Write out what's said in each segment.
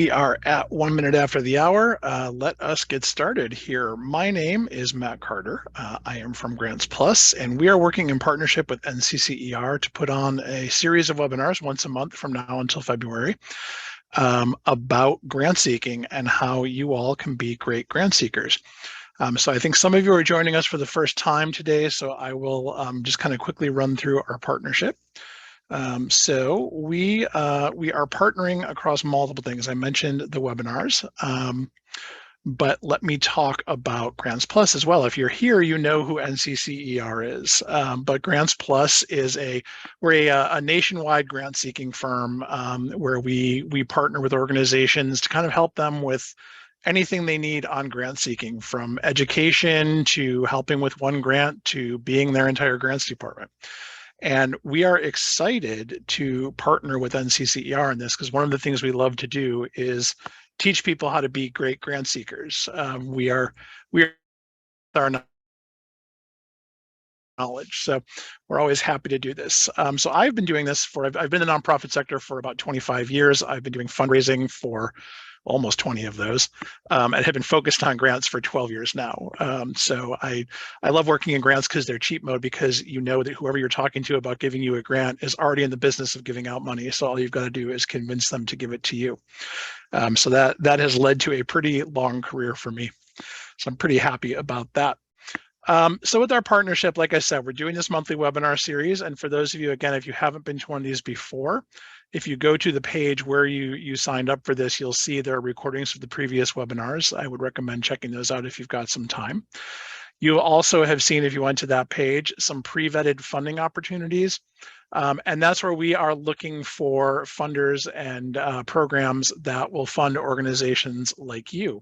We are at 1 minute after the hour. Let us get started here. My name is Matt Carter. I am from Grants Plus, and we are working in partnership with NCCER to put on a series of webinars once a month from now until February about grant seeking and how you all can be great grant seekers. So I think some of you are joining us for the first time today, so I will just kind of quickly run through our partnership. So we are partnering across multiple things. I mentioned the webinars, but let me talk about Grants Plus as well. If you're here, you know who NCCER is, but Grants Plus is we're a nationwide grant seeking firm where we partner with organizations to kind of help them with anything they need on grant seeking, from education to helping with one grant to being their entire grants department. And we are excited to partner with NCCER in this because one of the things we love to do is teach people how to be great grant seekers. We are our knowledge, so we're always happy to do this. So I've been doing this I've been in the nonprofit sector for about 25 years. I've been doing fundraising for almost 20 of those, and have been focused on grants for 12 years now. So I love working in grants because they're cheap mode, because you know that whoever you're talking to about giving you a grant is already in the business of giving out money. So all you've got to do is convince them to give it to you. So that has led to a pretty long career for me. So I'm pretty happy about that. So with our partnership, like I said, we're doing this monthly webinar series. And for those of you, again, if you haven't been to one of these before, if you go to the page where you signed up for this, you'll see there are recordings of the previous webinars. I would recommend checking those out if you've got some time. You also have seen, if you went to that page, some pre-vetted funding opportunities. And that's where we are looking for funders and programs that will fund organizations like you.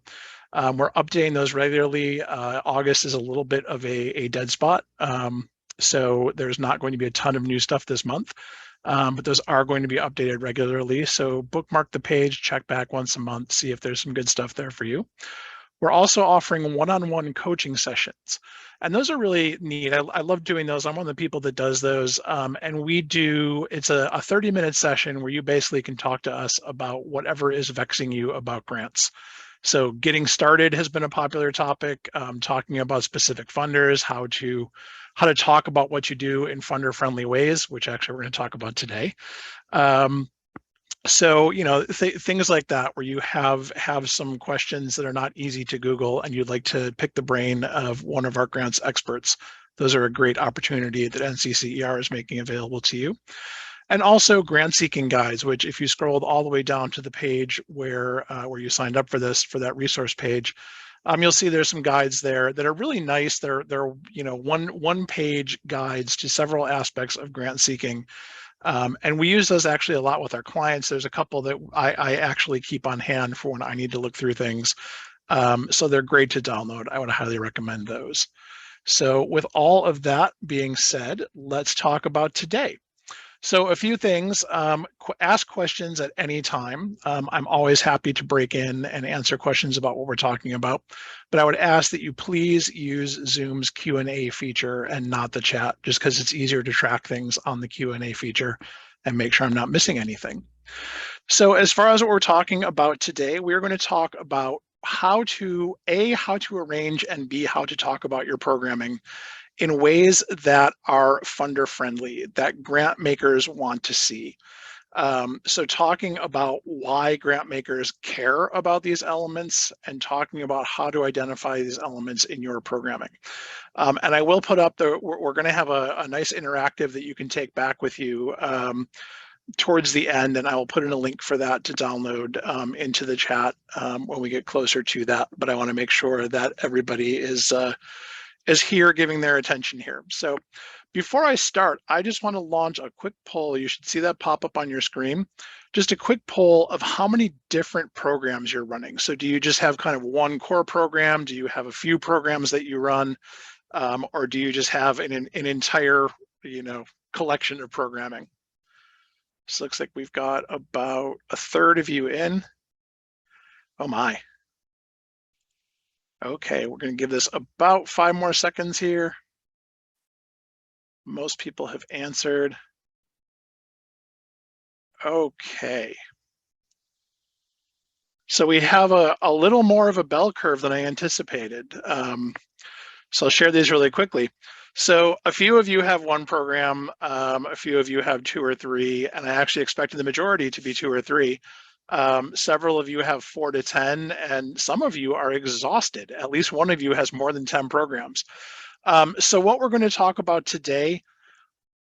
We're updating those regularly. August is a little bit of a dead spot. So there's not going to be a ton of new stuff this month, but those are going to be updated regularly. So bookmark the page, check back once a month, see if there's some good stuff there for you. We're also offering one-on-one coaching sessions, and those are really neat. I love doing those. I'm one of the people that does those, and it's a 30-minute session where you basically can talk to us about whatever is vexing you about grants. So getting started has been a popular topic, talking about specific funders, how to talk about what you do in funder-friendly ways, which actually we're going to talk about today. So, things like that, where you have some questions that are not easy to Google and you'd like to pick the brain of one of our grants experts. Those are a great opportunity that NCCER is making available to you. And also grant seeking guides, which if you scrolled all the way down to the page where you signed up for that resource page, you'll see there's some guides there that are really nice. They're one page guides to several aspects of grant seeking. And we use those actually a lot with our clients. There's a couple that I actually keep on hand for when I need to look through things. So they're great to download. I would highly recommend those. So with all of that being said, let's talk about today. So a few things, ask questions at any time. I'm always happy to break in and answer questions about what we're talking about, but I would ask that you please use Zoom's Q&A feature and not the chat, just because it's easier to track things on the Q&A feature and make sure I'm not missing anything. So as far as what we're talking about today, we're going to talk about how to arrange, and B, how to talk about your programming in ways that are funder friendly, that grant makers want to see. So talking about why grant makers care about these elements, and talking about how to identify these elements in your programming. And I will put up we're going to have a nice interactive that you can take back with you towards the end, and I will put in a link for that to download into the chat when we get closer to that. But I want to make sure that everybody is here giving their attention here. So before I start, I just want to launch a quick poll. You should see that pop up on your screen. Just a quick poll of how many different programs you're running. So do you just have kind of one core program? Do you have a few programs that you run? Or do you just have an entire, collection of programming? This looks like we've got about a third of you in. Oh my. Okay, we're going to give this about 5 more seconds here. Most people have answered. Okay. So we have a little more of a bell curve than I anticipated. So I'll share these really quickly. So a few of you have one program, a few of you have 2 or 3, and I actually expected the majority to be 2 or 3. Several of you have 4 to 10, and some of you are exhausted. At least one of you has more than 10 programs. So what we're going to talk about today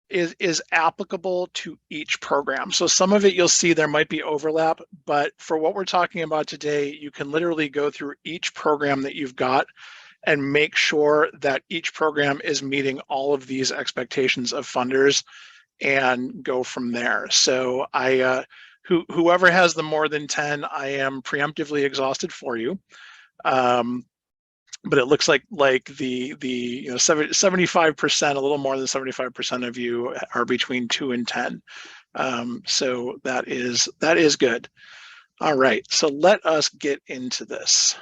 is applicable to each program. So some of it you'll see there might be overlap, but for what we're talking about today, you can literally go through each program that you've got and make sure that each program is meeting all of these expectations of funders and go from there. So whoever has the more than 10, I am preemptively exhausted for you. But it looks like the 75%, a little more than 75% of you are between 2 and 10. So that is good. All right, so let us get into this.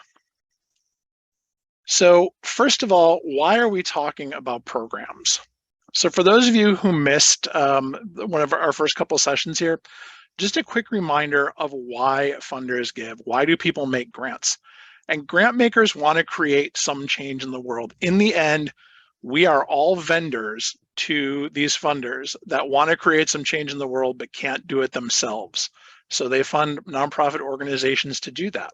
So first of all, why are we talking about programs? So for those of you who missed one of our first couple sessions here, just a quick reminder of why funders give. Why do people make grants? And grant makers want to create some change in the world. In the end, we are all vendors to these funders that want to create some change in the world but can't do it themselves. So they fund nonprofit organizations to do that.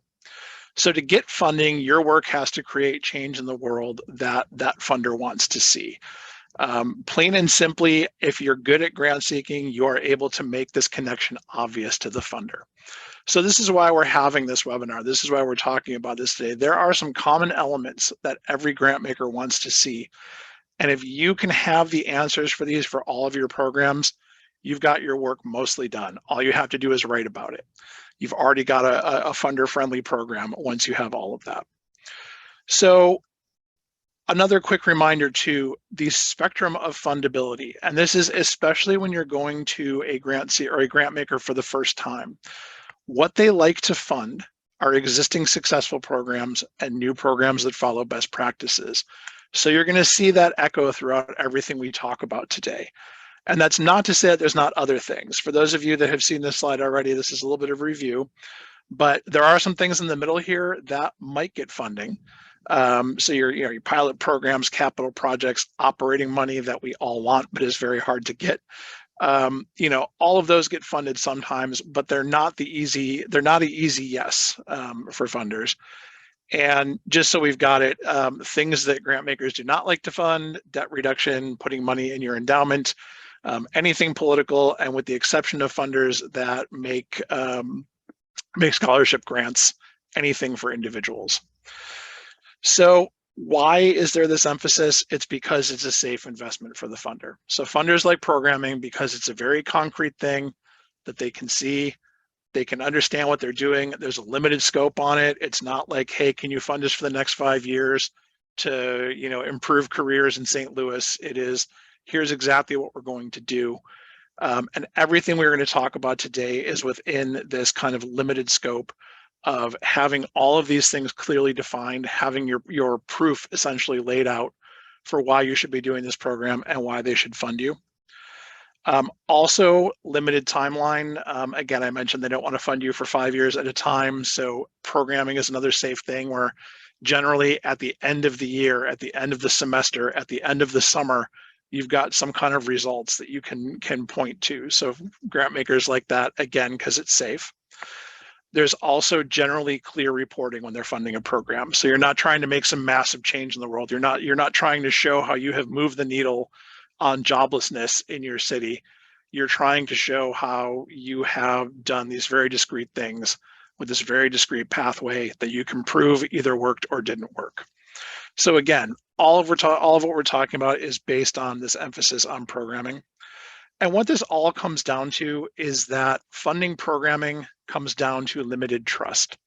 So to get funding, your work has to create change in the world that that funder wants to see. Plain and simply, if you're good at grant seeking, you are able to make this connection obvious to the funder. So this is why we're having this webinar. This is why we're talking about this today. There are some common elements that every grant maker wants to see. And if you can have the answers for these for all of your programs, you've got your work mostly done. All you have to do is write about it. You've already got a funder-friendly program once you have all of that. So another quick reminder too, the spectrum of fundability, and this is especially when you're going to a grantee or a grant maker for the first time. What they like to fund are existing successful programs and new programs that follow best practices. So you're going to see that echo throughout everything we talk about today. And that's not to say that there's not other things. For those of you that have seen this slide already, this is a little bit of review, but there are some things in the middle here that might get funding. So your pilot programs, capital projects, operating money that we all want, but is very hard to get. All of those get funded sometimes, but they're not the easy yes for funders. And just so we've got it, things that grant makers do not like to fund: debt reduction, putting money in your endowment, anything political, and with the exception of funders that make scholarship grants, anything for individuals. So why is there this emphasis? It's because it's a safe investment for the funder. So funders like programming because it's a very concrete thing that they can see, they can understand what they're doing. There's a limited scope on it. It's not like, hey, can you fund us for the next 5 years to, improve careers in St. Louis? It is, here's exactly what we're going to do. And everything we're going to talk about today is within this kind of limited scope of having all of these things clearly defined, having your proof essentially laid out for why you should be doing this program and why they should fund you. Also, limited timeline. Again, I mentioned they don't want to fund you for 5 years at a time. So programming is another safe thing where generally at the end of the year, at the end of the semester, at the end of the summer, you've got some kind of results that you can point to. So grant makers like that, again, because it's safe. There's also generally clear reporting when they're funding a program. So you're not trying to make some massive change in the world. You're not trying to show how you have moved the needle on joblessness in your city. You're trying to show how you have done these very discrete things with this very discrete pathway that you can prove either worked or didn't work. So again, all of what we're talking about is based on this emphasis on programming. And what this all comes down to is that funding programming comes down to limited trust.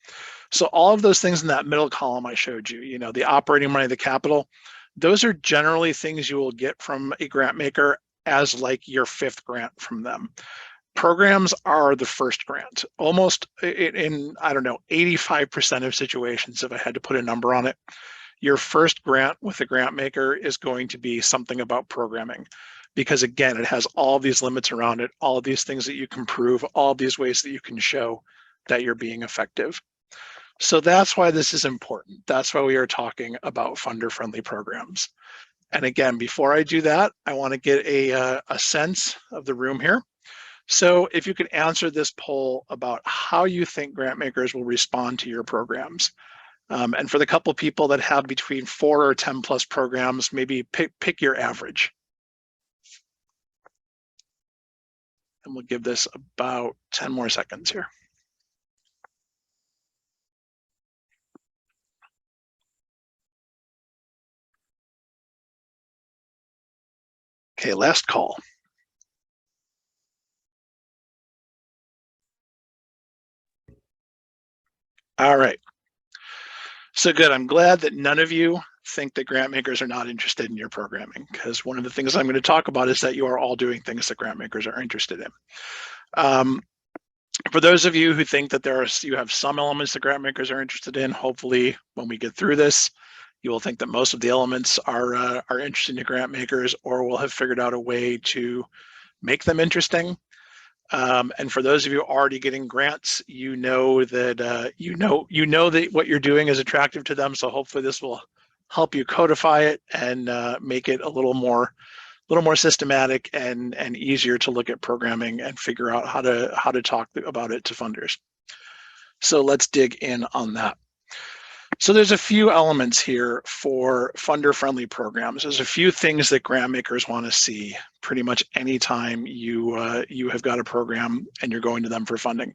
So all of those things in that middle column I showed you, the operating money, the capital, those are generally things you will get from a grant maker as like your 5th grant from them. Programs are the first grant. Almost in 85% of situations, if I had to put a number on it, your first grant with a grant maker is going to be something about programming. Because again, it has all these limits around it, all of these things that you can prove, all of these ways that you can show that you're being effective. So that's why this is important. That's why we are talking about funder-friendly programs. And again, before I do that, I want to get a sense of the room here. So if you could answer this poll about how you think grant makers will respond to your programs. And for the couple people that have between 4 or 10 plus programs, maybe pick your average. And we'll give this about 10 more seconds here. Okay, last call. All right. So good. I'm glad that none of you think that grant makers are not interested in your programming, because one of the things I'm going to talk about is that you are all doing things that grant makers are interested in. For those of you who think that you have some elements that grant makers are interested in, hopefully when we get through this, you will think that most of the elements are interesting to grant makers, or will have figured out a way to make them interesting. And for those of you already getting grants, you know that that what you're doing is attractive to them. So hopefully this will help you codify it and make it a little more systematic and easier to look at programming and figure out how to talk about it to funders. So let's dig in on that. So there's a few elements here for funder-friendly programs. There's a few things that grant makers want to see pretty much anytime you have got a program and you're going to them for funding.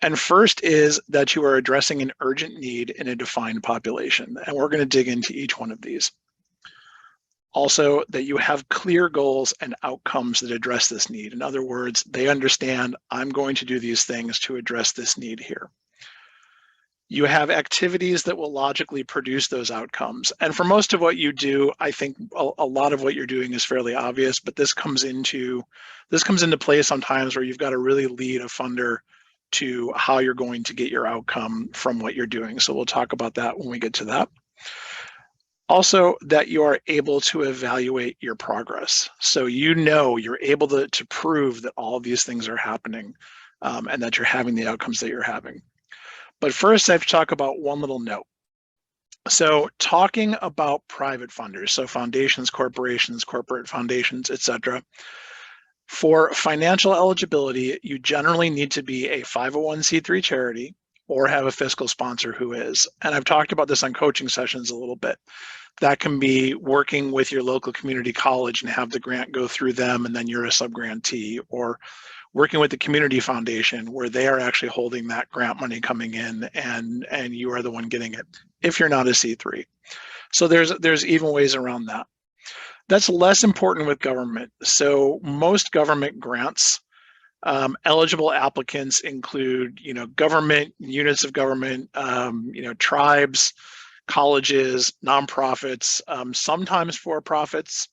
And first is that you are addressing an urgent need in a defined population. And we're going to dig into each one of these. Also, that you have clear goals and outcomes that address this need. In other words, they understand I'm going to do these things to address this need here. You have activities that will logically produce those outcomes. And for most of what you do, I think a lot of what you're doing is fairly obvious, but this comes into play sometimes where you've got to really lead a funder to how you're going to get your outcome from what you're doing. So we'll talk about that when we get to that. Also, that you are able to evaluate your progress. So you're able to prove that all of these things are happening and that you're having the outcomes that you're having. But first, I have to talk about one little note. So talking about private funders, so foundations, corporations, corporate foundations, etc. For financial eligibility, you generally need to be a 501c3 charity or have a fiscal sponsor who is. And I've talked about this on coaching sessions a little bit. That can be working with your local community college and have the grant go through them and then you're a subgrantee, or working with the community foundation where they are actually holding that grant money coming in and you are the one getting it if you're not a C3. So there's even ways around that. That's less important with government. So most government grants, eligible applicants include, government, units of government, tribes, colleges, nonprofits, sometimes for-profits,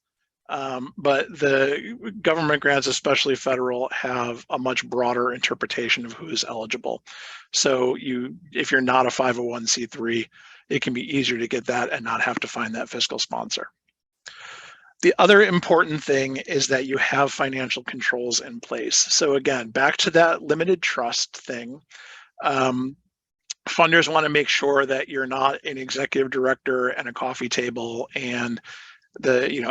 but the government grants, especially federal, have a much broader interpretation of who is eligible. So if you're not a 501c3, it can be easier to get that and not have to find that fiscal sponsor. The other important thing is that you have financial controls in place. So again, back to that limited trust thing. Funders want to make sure that you're not an executive director and a coffee table and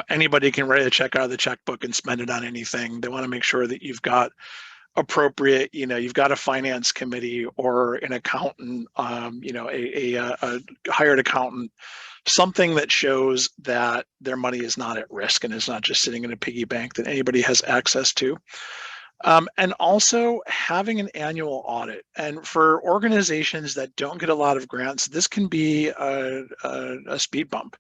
anybody can write a check out of the checkbook and spend it on anything. They want to make sure that you've got appropriate, you've got a finance committee or an accountant, a hired accountant, something that shows that their money is not at risk and is not just sitting in a piggy bank that anybody has access to. And also having an annual audit. And for organizations that don't get a lot of grants, this can be a speed bump.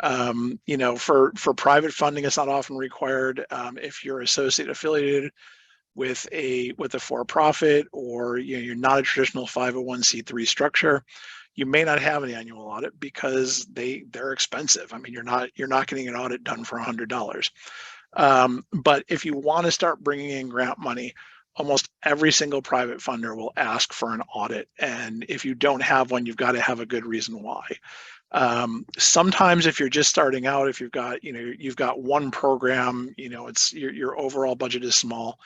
For private funding, it's not often required. If you're associate affiliated with a for-profit, or you're not a traditional 501c3 structure, you may not have an annual audit because they're expensive. I mean, you're not getting an audit done for $100. But if you want to start bringing in grant money, almost every single private funder will ask for an audit. And if you don't have one, you've got to have a good reason why. Sometimes if you're just starting out, if you've got one program, it's your overall budget is small.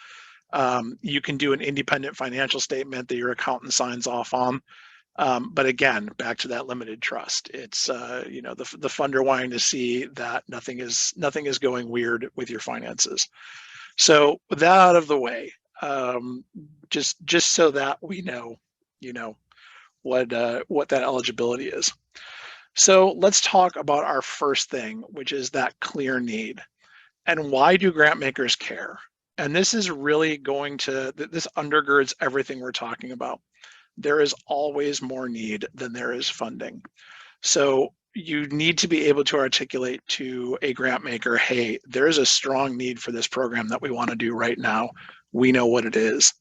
You can do an independent financial statement that your accountant signs off on. But again, back to that limited trust. It's you know, the funder wanting to see that nothing is going weird with your finances. So with that out of the way, just so that we know, you know, what that eligibility is. So let's talk about our first thing, which is that clear need. And why do grant makers care? And this is really going to, this undergirds everything we're talking about. There is always more need than there is funding. So you need to be able to articulate to a grant maker, hey, there's a strong need for this program that we want to do right now. We know what it is.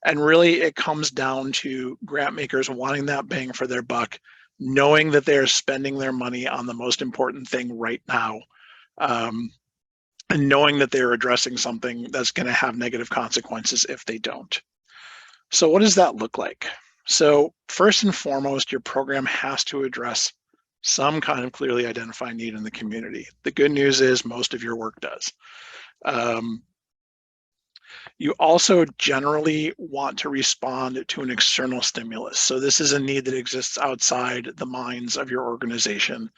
And really it comes down to grant makers wanting that bang for their buck, knowing that they're spending their money on the most important thing right now. And knowing that they're addressing something that's going to have negative consequences if they don't. So what does that look like? So first and foremost, your program has to address some kind of clearly identified need in the community. The good news is most of your work does. You also generally want to respond to an external stimulus. So this is a need that exists outside the minds of your organization,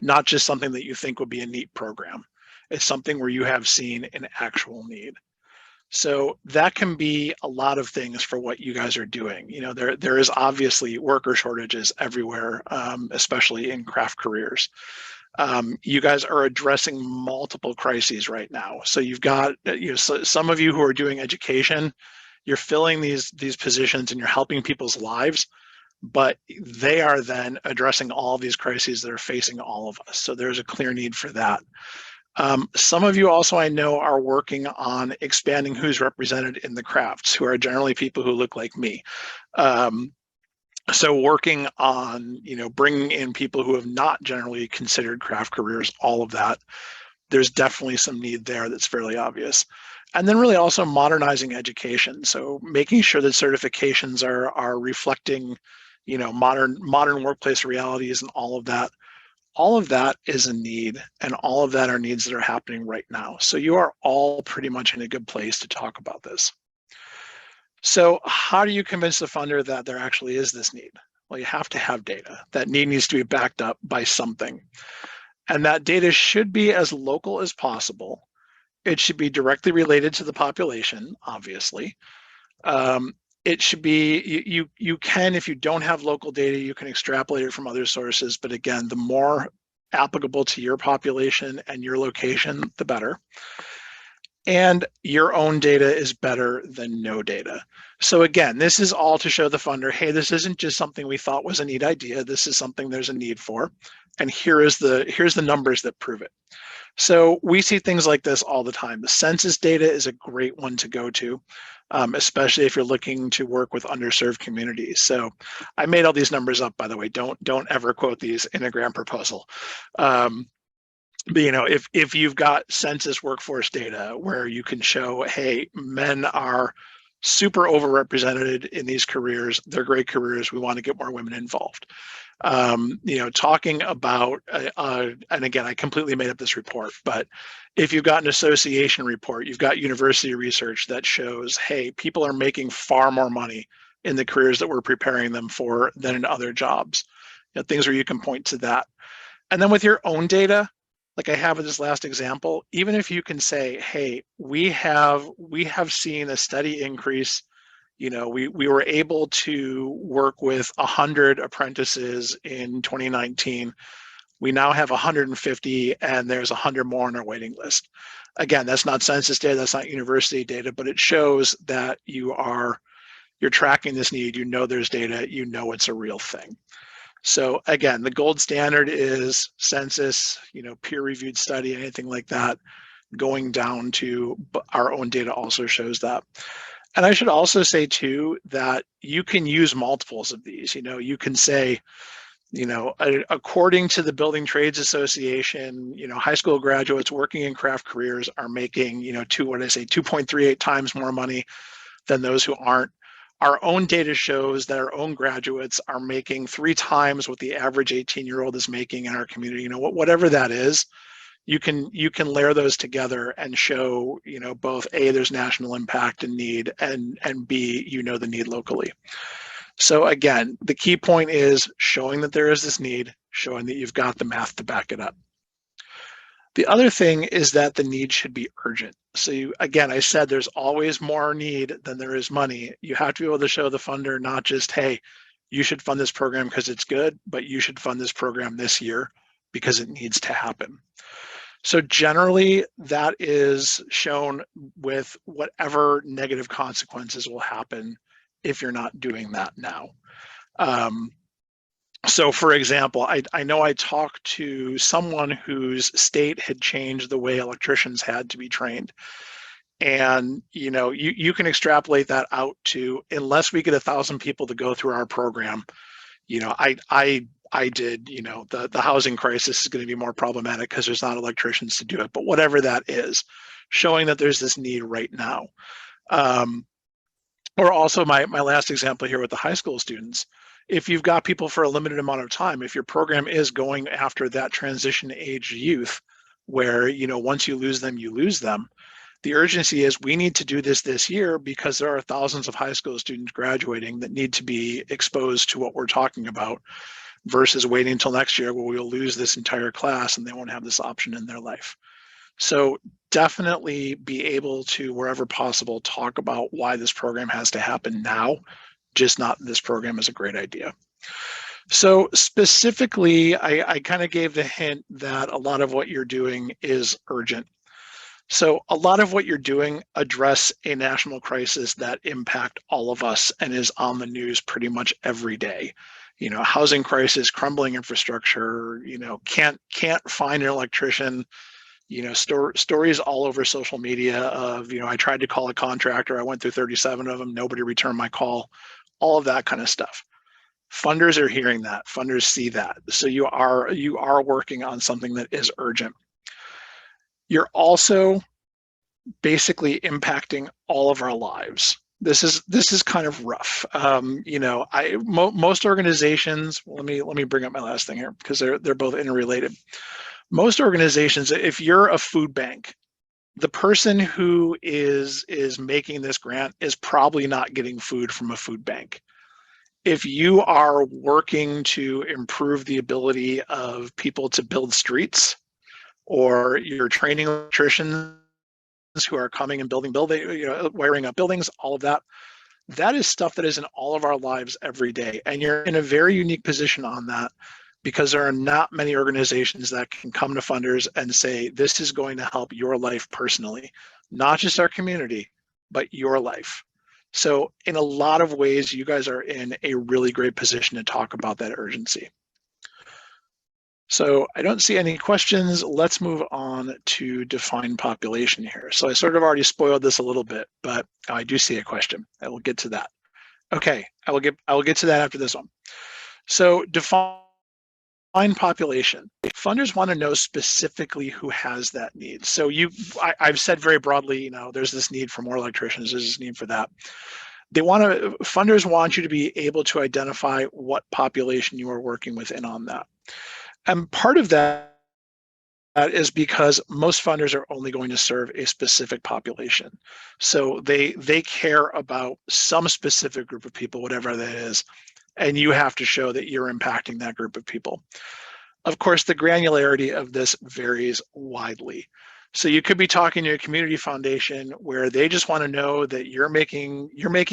not just something that you think would be a neat program. It's something where you have seen an actual need. So that can be a lot of things for what you guys are doing. You know, there is obviously worker shortages everywhere, especially in craft careers. You guys are addressing multiple crises right now. So you've got, you know, some of you who are doing education, you're filling these positions and you're helping people's lives, but they are then addressing all these crises that are facing all of us. So there's a clear need for that. Some of you also, I know, are working on expanding who's represented in the crafts, who are generally people who look like me. So working on, you know, bringing in people who have not generally considered craft careers, all of that, there's definitely some need there that's fairly obvious. And then really also modernizing education. So making sure that certifications are reflecting, you know, modern workplace realities and all of that. All of that is a need, and all of that are needs that are happening right now. So you are all pretty much in a good place to talk about this. So how do you convince the funder that there actually is this need? Well, you have to have data. That need needs to be backed up by something. And that data should be as local as possible. It should be directly related to the population, obviously. It should be, you can, if you don't have local data, you can extrapolate it from other sources. But again, the more applicable to your population and your location, the better. And your own data is better than no data. So again, this is all to show the funder, hey, this isn't just something we thought was a neat idea. This is something there's a need for. And here's the numbers that prove it. So we see things like this all the time. The census data is a great one to go to, especially if you're looking to work with underserved communities. So I made all these numbers up, by the way. Don't ever quote these in a grant proposal. But you know, if you've got census workforce data where you can show, hey, men are super overrepresented in these careers, they're great careers, we want to get more women involved. You know, talking about, and again, I completely made up this report, but if you've got an association report, you've got university research that shows, hey, people are making far more money in the careers that we're preparing them for than in other jobs. You know, things where you can point to that. And then with your own data, like I have in this last example, even if you can say, hey, we have seen a steady increase. You know, we were able to work with 100 apprentices in 2019. We now have 150 and there's 100 more on our waiting list. Again, that's not census data, that's not university data, but it shows that you're tracking this need, you know there's data, you know it's a real thing. So again, the gold standard is census, you know, peer-reviewed study, anything like that. Going down to our own data also shows that. And I should also say too that you can use multiples of these. You know, you can say, you know, according to the Building Trades Association, you know, high school graduates working in craft careers are making, you know, 2.38 times more money than those who aren't. Our own data shows that our own graduates are making 3 times what the average 18-year-old is making in our community. You know, whatever that is, you can layer those together and show, you know, both A, there's national impact and need, and B, you know, the need locally. So again, the key point is showing that there is this need, showing that you've got the math to back it up. The other thing is that the need should be urgent. So again, I said there's always more need than there is money. You have to be able to show the funder not just, hey, you should fund this program because it's good, but you should fund this program this year because it needs to happen. So generally, that is shown with whatever negative consequences will happen if you're not doing that now. So for example, I know I talked to someone whose state had changed the way electricians had to be trained. And you can extrapolate that out to, unless we get 1,000 people to go through our program, I did, the housing crisis is going to be more problematic because there's not electricians to do it, but whatever that is, showing that there's this need right now. Or also my last example here with the high school students, if you've got people for a limited amount of time, if your program is going after that transition age youth where, once you lose them, the urgency is we need to do this year because there are thousands of high school students graduating that need to be exposed to what we're talking about versus waiting until next year where we'll lose this entire class and they won't have this option in their life. So definitely be able to, wherever possible, talk about why this program has to happen now, just not this program is a great idea. So specifically, I kind of gave the hint that a lot of what you're doing is urgent. So a lot of what you're doing address a national crisis that impact all of us and is on the news pretty much every day. Housing crisis, crumbling infrastructure, can't find an electrician, stories all over social media of, I tried to call a contractor, I went through 37 of them, nobody returned my call, all of that kind of stuff. Funders are hearing that, funders see that. So you are working on something that is urgent. You're also basically impacting all of our lives. This is kind of rough. Most organizations. Let me bring up my last thing here because they're both interrelated. Most organizations, if you're a food bank, the person who is making this grant is probably not getting food from a food bank. If you are working to improve the ability of people to build streets, or you're training electricians who are coming and wiring up buildings, all of that, that is stuff that is in all of our lives every day. And you're in a very unique position on that because there are not many organizations that can come to funders and say, this is going to help your life personally, not just our community, but your life. So in a lot of ways, you guys are in a really great position to talk about that urgency. So I don't see any questions. Let's move on to define population here. So I sort of already spoiled this a little bit, but I do see a question. I will get to that. Okay, I will get to that after this one. So define population. Funders want to know specifically who has that need. So I've said very broadly, there's this need for more electricians, there's this need for that. Funders want you to be able to identify what population you are working within on that. And part of that is because most funders are only going to serve a specific population. So they care about some specific group of people, whatever that is, and you have to show that you're impacting that group of people. Of course, the granularity of this varies widely. So you could be talking to a community foundation where they just want to know that you're making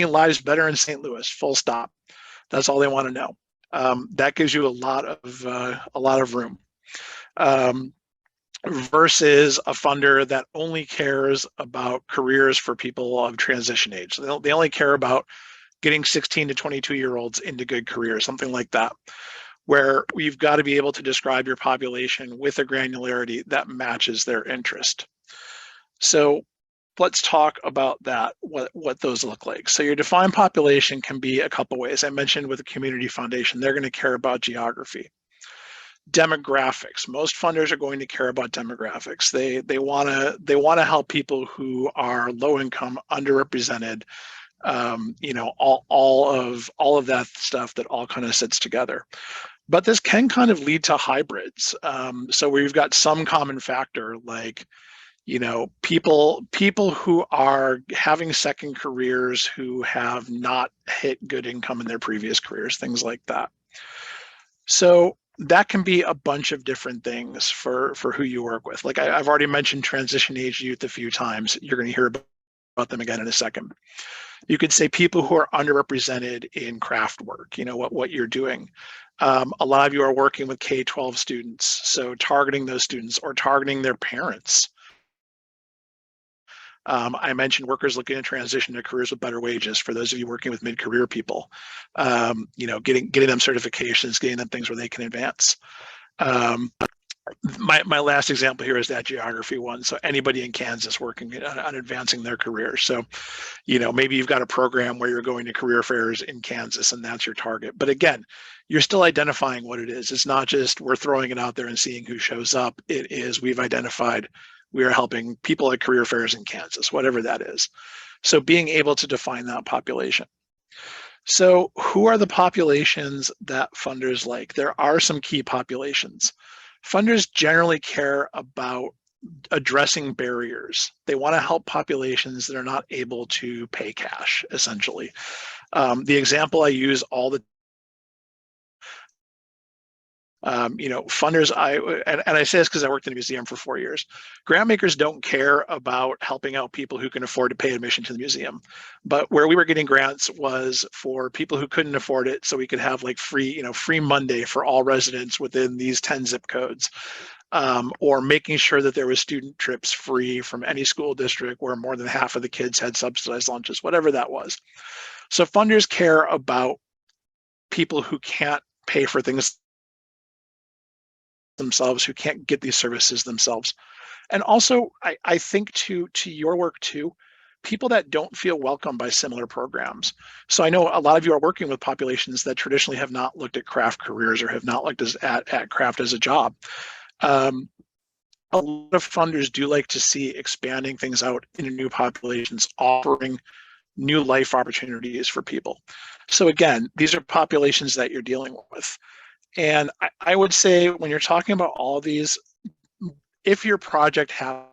lives better in St. Louis, full stop. That's all they want to know. That gives you a lot of room. Versus a funder that only cares about careers for people of transition age. They only care about getting 16 to 22-year-olds into good careers, something like that, where you've got to be able to describe your population with a granularity that matches their interest. So let's talk about that, what those look like. So your defined population can be a couple ways. I mentioned with a community foundation, they're going to care about geography. Demographics. Most funders are going to care about demographics. They want to help people who are low income, underrepresented, all of that stuff that all kind of sits together. But this can kind of lead to hybrids. So where you've got some common factor like, people who are having second careers who have not hit good income in their previous careers, things like that. So that can be a bunch of different things for who you work with. Like I've already mentioned transition age youth a few times. You're going to hear about them again in a second. You could say people who are underrepresented in craft work, what you're doing. A lot of you are working with K-12 students, so targeting those students or targeting their parents. I mentioned workers looking to transition to careers with better wages. For those of you working with mid-career people, getting them certifications, getting them things where they can advance. My last example here is that geography one. So anybody in Kansas working on advancing their career. So, maybe you've got a program where you're going to career fairs in Kansas and that's your target. But again, you're still identifying what it is. It's not just we're throwing it out there and seeing who shows up. It is we've identified we are helping people at career fairs in Kansas, whatever that is. So being able to define that population. So who are the populations that funders like? There are some key populations. Funders generally care about addressing barriers. They want to help populations that are not able to pay cash, essentially. The example I use all the funders, and I say this because I worked in a museum for 4 years. Grant makers don't care about helping out people who can afford to pay admission to the museum. But where we were getting grants was for people who couldn't afford it, so we could have like free Monday for all residents within these 10 zip codes. Or making sure that there was student trips free from any school district where more than half of the kids had subsidized lunches, whatever that was. So funders care about people who can't pay for things themselves, who can't get these services themselves. And also, I think to your work too, people that don't feel welcome by similar programs. So I know a lot of you are working with populations that traditionally have not looked at craft careers or have not looked at craft as a job. A lot of funders do like to see expanding things out into new populations, offering new life opportunities for people. So again, these are populations that you're dealing with. And I would say when you're talking about all of these, if your project happens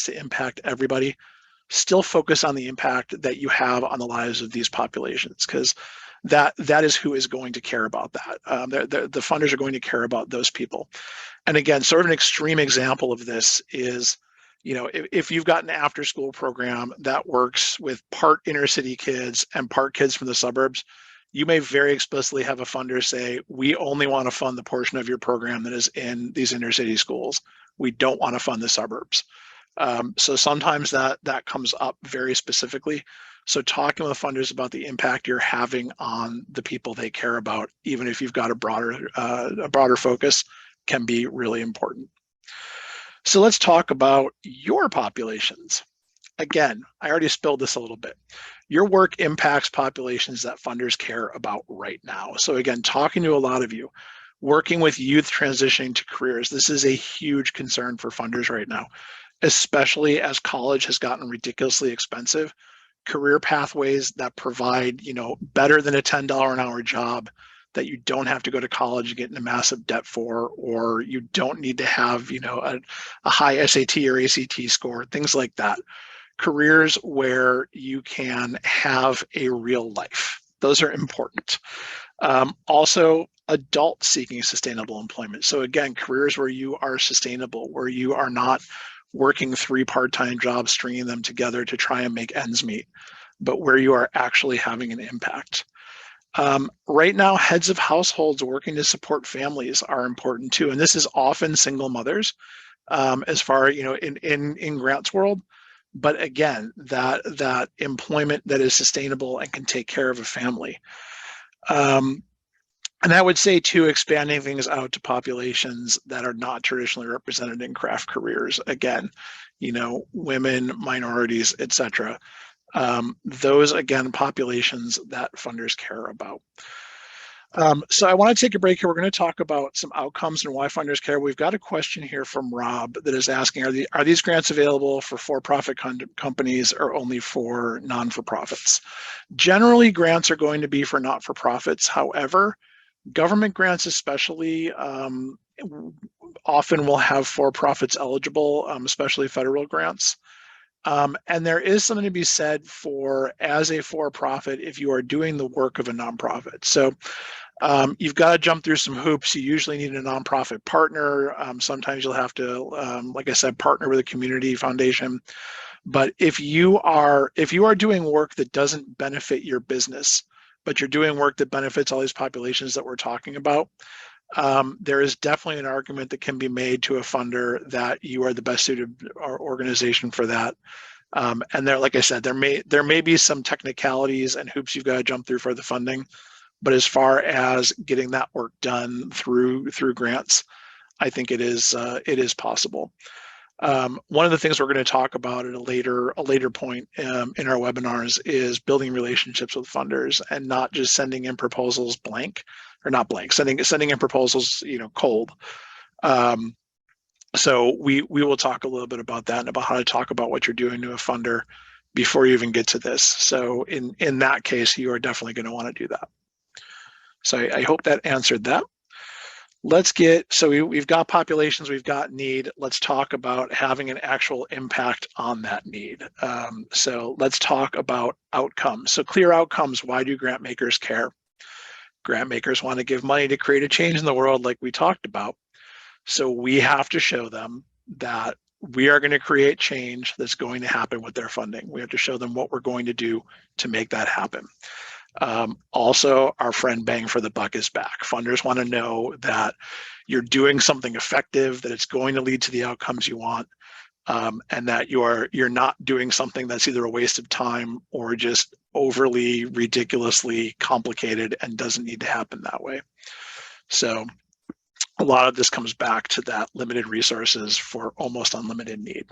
to impact everybody, still focus on the impact that you have on the lives of these populations, because that is who is going to care about that. The funders are going to care about those people. And again, sort of an extreme example of this is, if you've got an after-school program that works with part inner city kids and part kids from the suburbs, you may very explicitly have a funder say, we only want to fund the portion of your program that is in these inner city schools. We don't want to fund the suburbs. So sometimes that comes up very specifically. So talking with funders about the impact you're having on the people they care about, even if you've got a broader focus, can be really important. So let's talk about your populations. Again, I already spilled this a little bit. Your work impacts populations that funders care about right now. So again, talking to a lot of you, working with youth transitioning to careers, this is a huge concern for funders right now, especially as college has gotten ridiculously expensive. Career pathways that provide, better than a $10 an hour job that you don't have to go to college and get into massive debt for, or you don't need to have, a high SAT or ACT score, things like that. Careers where you can have a real life. Those are important. Also, adults seeking sustainable employment. So again, careers where you are sustainable, where you are not working 3 part-time jobs, stringing them together to try and make ends meet, but where you are actually having an impact. Right now, heads of households working to support families are important too. And this is often single mothers, as far, in grants world. But again, that employment that is sustainable and can take care of a family. And I would say too, expanding things out to populations that are not traditionally represented in craft careers. Again, women, minorities, etc. Those, again, populations that funders care about. So I want to take a break here. We're going to talk about some outcomes and why funders care. We've got a question here from Rob that is asking, are these grants available for for-profit companies or only for non-for-profits? Generally, grants are going to be for not-for-profits. However, government grants especially, often will have for-profits eligible, especially federal grants. And there is something to be said for, as a for-profit, if you are doing the work of a nonprofit. So you've got to jump through some hoops. You usually need a nonprofit partner. Sometimes you'll have to, like I said, partner with a community foundation. But if you are doing work that doesn't benefit your business, but you're doing work that benefits all these populations that we're talking about, there is definitely an argument that can be made to a funder that you are the best suited organization for that. And there, like I said, there may be some technicalities and hoops you've got to jump through for the funding, but as far as getting that work done through grants, I think it is possible. One of the things we're going to talk about at a later point in our webinars is building relationships with funders and not just sending in proposals blank, or not blank, sending in proposals, cold. So we will talk a little bit about that and about how to talk about what you're doing to a funder before you even get to this. So in that case, you are definitely going to want to do that. So I hope that answered that. So we've got populations, we've got need. Let's talk about having an actual impact on that need. So let's talk about outcomes. So clear outcomes. Why do grant makers care? Grant makers want to give money to create a change in the world, like we talked about. So we have to show them that we are going to create change that's going to happen with their funding. We have to show them what we're going to do to make that happen. Also, our friend bang for the buck is back. Funders want to know that you're doing something effective, that it's going to lead to the outcomes you want, and that you're not doing something that's either a waste of time or just overly ridiculously complicated and doesn't need to happen that way. So a lot of this comes back to that limited resources for almost unlimited need.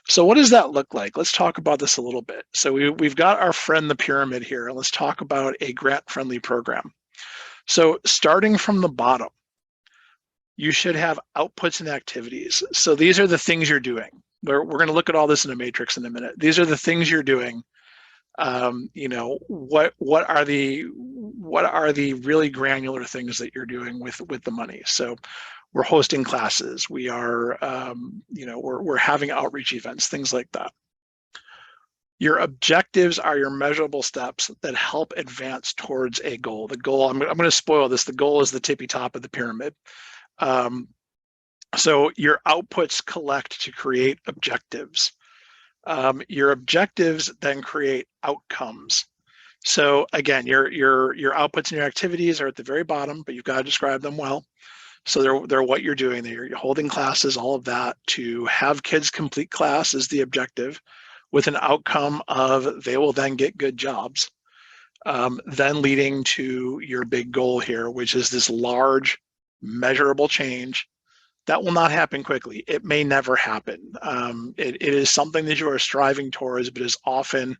So what does that look like? Let's talk about this a little bit. So we've got our friend the pyramid here, and let's talk about a grant-friendly program. So starting from the bottom, you should have outputs and activities. So these are the things you're doing. We're going to look at all this in a matrix in a minute. These are the things you're doing. What are the really granular things that you're doing with the money? So we're hosting classes. We are, we're having outreach events, things like that. Your objectives are your measurable steps that help advance towards a goal. The goal, I'm going to spoil this. The goal is the tippy top of the pyramid. So your outputs collect to create objectives. Your objectives then create outcomes. So again, your outputs and your activities are at the very bottom, but you've got to describe them well. So they're what you're doing. You're holding classes, all of that. To have kids complete class is the objective, with an outcome of they will then get good jobs. Then leading to your big goal here, which is this large, measurable change that will not happen quickly. It may never happen. It is something that you are striving towards, but is often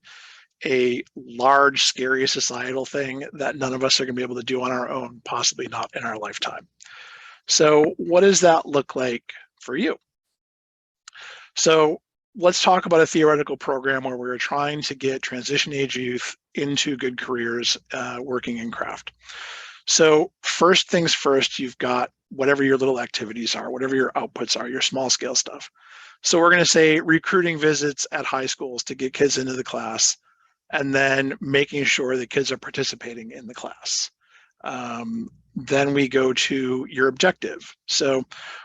a large, scary societal thing that none of us are going to be able to do on our own, possibly not in our lifetime. So what does that look like for you? So let's talk about a theoretical program where we're trying to get transition age youth into good careers working in craft. So first things first, you've got whatever your little activities are, whatever your outputs are, your small scale stuff. So we're going to say recruiting visits at high schools to get kids into the class, and then making sure that kids are participating in the class. Then we go to your objective. So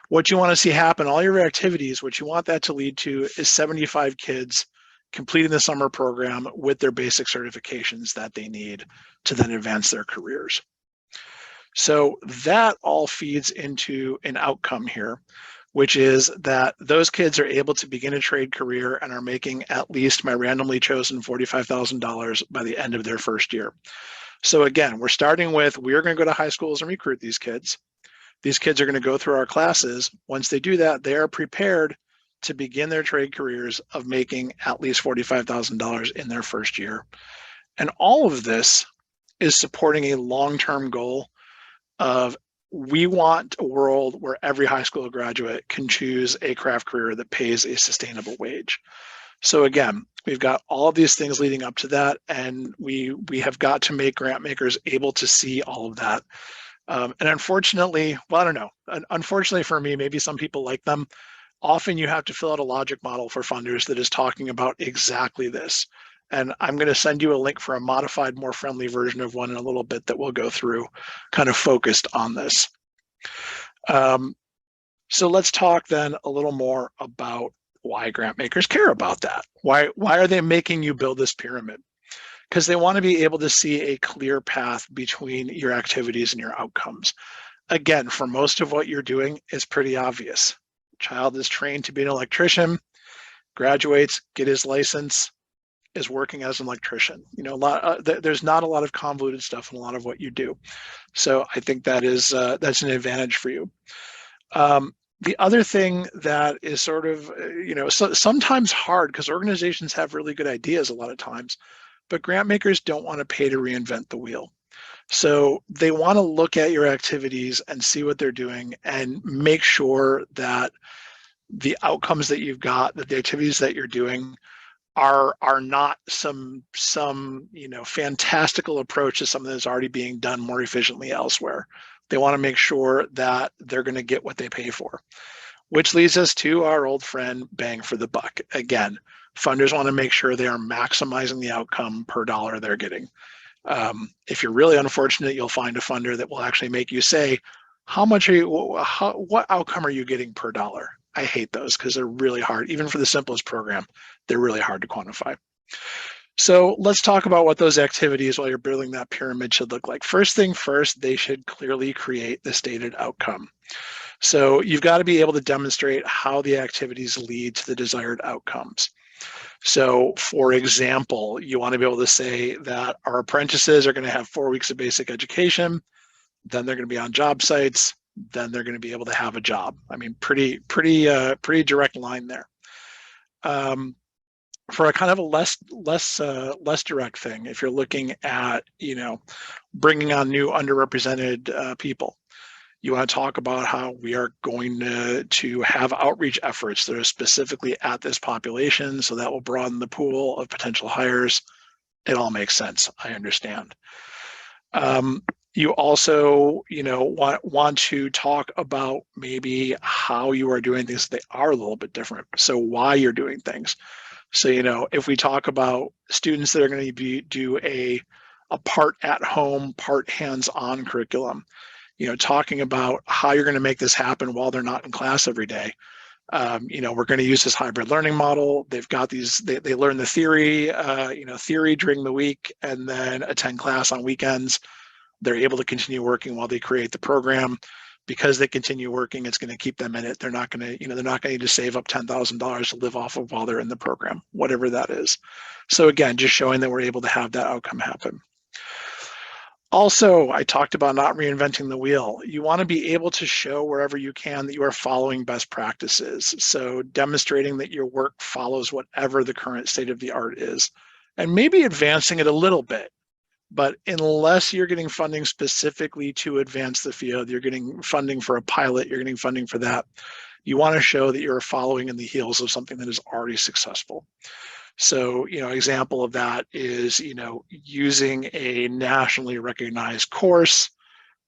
what you want to see happen, all your activities, what you want that to lead to is 75 kids completing the summer program with their basic certifications that they need to then advance their careers. So that all feeds into an outcome here, which is that those kids are able to begin a trade career and are making at least my randomly chosen $45,000 by the end of their first year. So again, we're starting with, we're going to go to high schools and recruit these kids. These kids are going to go through our classes. Once they do that, they are prepared to begin their trade careers of making at least $45,000 in their first year. And all of this is supporting a long-term goal of, we want a world where every high school graduate can choose a craft career that pays a sustainable wage. So again, we've got all of these things leading up to that, and we have got to make grant makers able to see all of that. And unfortunately, well, I don't know. Unfortunately for me, maybe some people like them. Often you have to fill out a logic model for funders that is talking about exactly this. And I'm going to send you a link for a modified, more friendly version of one in a little bit that we'll go through, kind of focused on this. So let's talk then a little more about why grant makers care about that. Why are they making you build this pyramid? Because they want to be able to see a clear path between your activities and your outcomes. Again, for most of what you're doing, it's pretty obvious. Child is trained to be an electrician, graduates, get his license, is working as an electrician. You know, there's not a lot of convoluted stuff in a lot of what you do. So I think that is that's an advantage for you. The other thing that is sort of, sometimes hard because organizations have really good ideas a lot of times, but grant makers don't want to pay to reinvent the wheel. So they want to look at your activities and see what they're doing and make sure that the outcomes that you've got, that the activities that you're doing are not some fantastical approach to something that's already being done more efficiently elsewhere. They want to make sure that they're going to get what they pay for, which leads us to our old friend bang for the buck. Again, funders want to make sure they are maximizing the outcome per dollar they're getting. If you're really unfortunate, you'll find a funder that will actually make you say, what outcome are you getting per dollar? I hate those because they're really hard. Even for the simplest program, they're really hard to quantify. So let's talk about what those activities while you're building that pyramid should look like. First thing first, they should clearly create the stated outcome. So you've got to be able to demonstrate how the activities lead to the desired outcomes. So for example, you want to be able to say that our apprentices are going to have 4 weeks of basic education, then they're going to be on job sites, then they're going to be able to have a job. I mean, pretty direct line there. For a kind of a less direct thing, if you're looking at bringing on new underrepresented people, you want to talk about how we are going to have outreach efforts that are specifically at this population, so that will broaden the pool of potential hires. It all makes sense. I understand. You also, want to talk about maybe how you are doing things. They are a little bit different. So why you're doing things. So, if we talk about students that are going to do a part at home, part hands-on curriculum, talking about how you're going to make this happen while they're not in class every day. We're going to use this hybrid learning model. They've got these, they learn the theory, theory during the week and then attend class on weekends. They're able to continue working while they create the program. Because they continue working, it's going to keep them in it. They're not going to, they're not going to need to save up $10,000 to live off of while they're in the program, whatever that is. So again, just showing that we're able to have that outcome happen. Also, I talked about not reinventing the wheel. You want to be able to show wherever you can that you are following best practices. So demonstrating that your work follows whatever the current state of the art is, and maybe advancing it a little bit. But unless you're getting funding specifically to advance the field, you're getting funding for a pilot, you're getting funding for that, you want to show that you're following in the heels of something that is already successful. So, example of that is, using a nationally recognized course,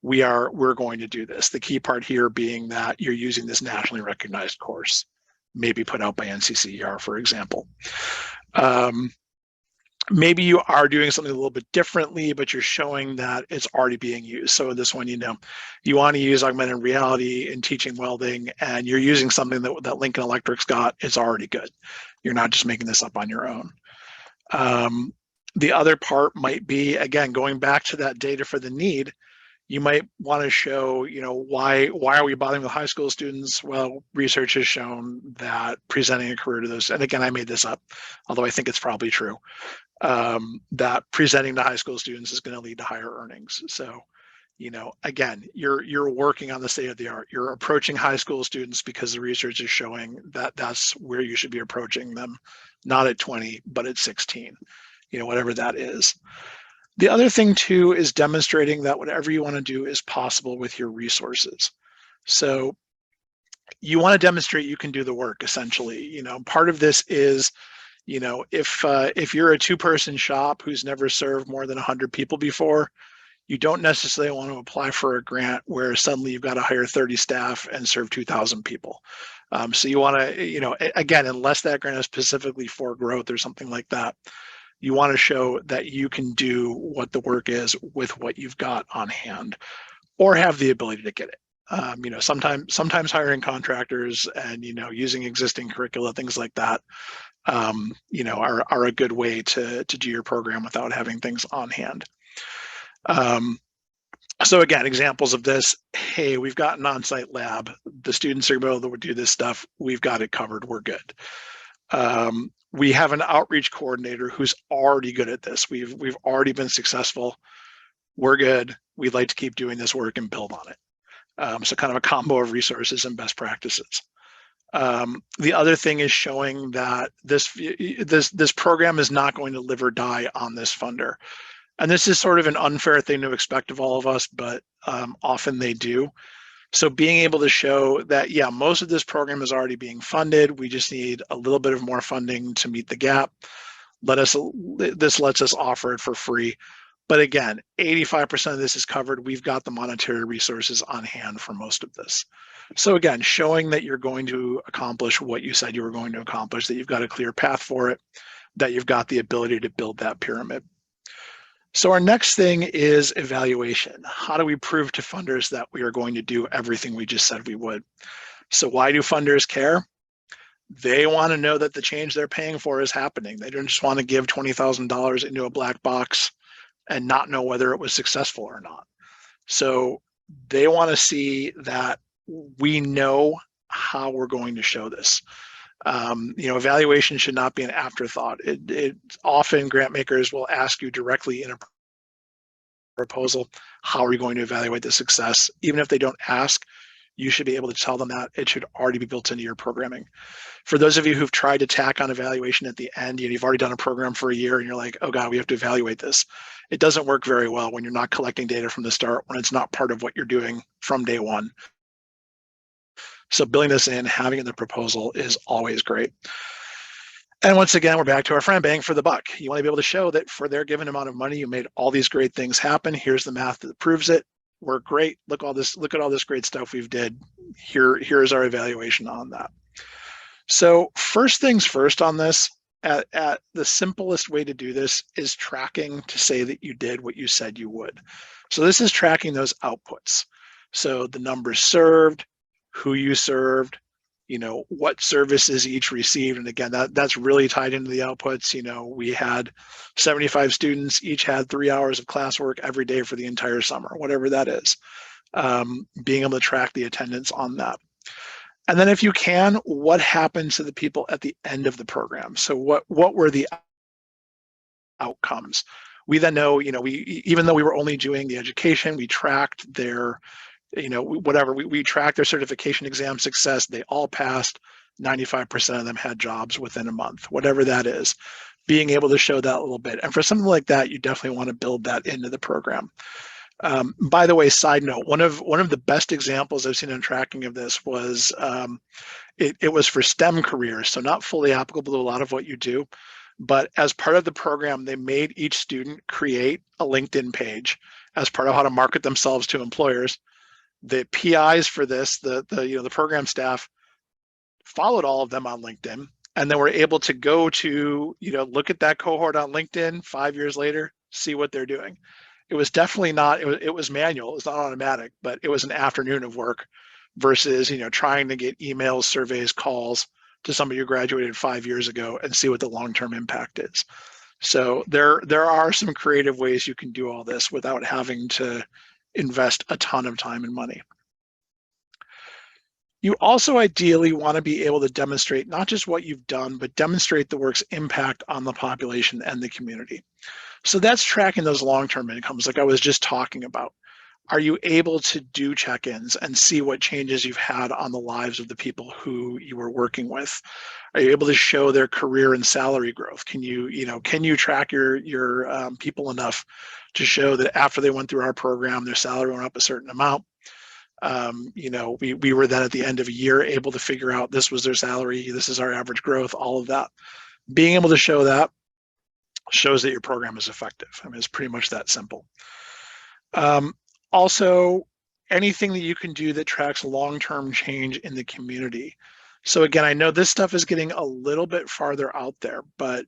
we're going to do this. The key part here being that you're using this nationally recognized course, maybe put out by NCCER, for example. Maybe you are doing something a little bit differently, but you're showing that it's already being used. So in this one, you want to use augmented reality in teaching welding, and you're using something that Lincoln Electric's got. It's already good. You're not just making this up on your own. The other part might be, again, going back to that data for the need. You might want to show, why are we bothering with high school students? Well, research has shown that presenting a career to those, and again, I made this up, although I think it's probably true, that presenting to high school students is going to lead to higher earnings. So, again, you're working on the state of the art. You're approaching high school students because the research is showing that that's where you should be approaching them, not at 20, but at 16, whatever that is. The other thing too is demonstrating that whatever you want to do is possible with your resources. So you want to demonstrate you can do the work, essentially. Part of this is, if you're a two-person shop who's never served more than 100 people before, You don't necessarily want to apply for a grant where suddenly you've got to hire 30 staff and serve 2,000 people. So you want to, again, unless that grant is specifically for growth or something like that, you want to show that you can do what the work is with what you've got on hand, or have the ability to get it. Sometimes hiring contractors and using existing curricula, things like that, are a good way to do your program without having things on hand. So again, examples of this: hey, we've got an on-site lab. The students are able to do this stuff. We've got it covered. We're good. We have an outreach coordinator who's already good at this. We've already been successful. We're good. We'd like to keep doing this work and build on it. So kind of a combo of resources and best practices. The other thing is showing that this program is not going to live or die on this funder. And this is sort of an unfair thing to expect of all of us, but often they do. So being able to show that, yeah, most of this program is already being funded. We just need a little bit of more funding to meet the gap. This lets us offer it for free. But again, 85% of this is covered. We've got the monetary resources on hand for most of this. So again, showing that you're going to accomplish what you said you were going to accomplish, that you've got a clear path for it, that you've got the ability to build that pyramid. So our next thing is evaluation. How do we prove to funders that we are going to do everything we just said we would? So why do funders care? They want to know that the change they're paying for is happening. They don't just want to give $20,000 into a black box and not know whether it was successful or not. So they want to see that we know how we're going to show this. Evaluation should not be an afterthought. Often grant makers will ask you directly in a proposal, how are you going to evaluate the success? Even if they don't ask, you should be able to tell them that. It should already be built into your programming. For those of you who've tried to tack on evaluation at the end, you've already done a program for a year and you're like, oh God, we have to evaluate this. It doesn't work very well when you're not collecting data from the start, when it's not part of what you're doing from day one. So building this in, having it in the proposal is always great. And once again, we're back to our friend, bang for the buck. You want to be able to show that for their given amount of money, you made all these great things happen. Here's the math that proves it. We're great. Look at all this great stuff we've did. Here's our evaluation on that. So first things first on this, at the simplest way to do this is tracking to say that you did what you said you would. So this is tracking those outputs. So the numbers served, who you served, what services each received. And again, that's really tied into the outputs. We had 75 students, each had 3 hours of classwork every day for the entire summer, whatever that is. Being able to track the attendance on that. And then if you can, what happened to the people at the end of the program? So what were the outcomes? We then know, even though we were only doing the education, we tracked their we tracked their certification exam success. They all passed. 95% of them had jobs within a month, whatever that is. Being able to show that a little bit. And for something like that, you definitely want to build that into the program. By the way, side note, one of the best examples I've seen in tracking of this was it was for STEM careers, so not fully applicable to a lot of what you do. But as part of the program, they made each student create a LinkedIn page as part of how to market themselves to employers. The PIs for this, the program staff, followed all of them on LinkedIn, and then were able to go to look at that cohort on LinkedIn 5 years later, see what they're doing. It was definitely not. It was manual. It was not automatic, but it was an afternoon of work versus trying to get emails, surveys, calls to somebody who graduated 5 years ago and see what the long-term impact is. So there are some creative ways you can do all this without having to invest a ton of time and money. You also ideally want to be able to demonstrate not just what you've done, but demonstrate the work's impact on the population and the community. So that's tracking those long-term incomes like I was just talking about. Are you able to do check-ins and see what changes you've had on the lives of the people who you were working with? Are you able to show their career and salary growth? Can you track your people enough to show that after they went through our program, their salary went up a certain amount? We were then at the end of a year able to figure out this was their salary, this is our average growth, all of that. Being able to show that shows that your program is effective. I mean, it's pretty much that simple. Also, anything that you can do that tracks long-term change in the community. So again, I know this stuff is getting a little bit farther out there, but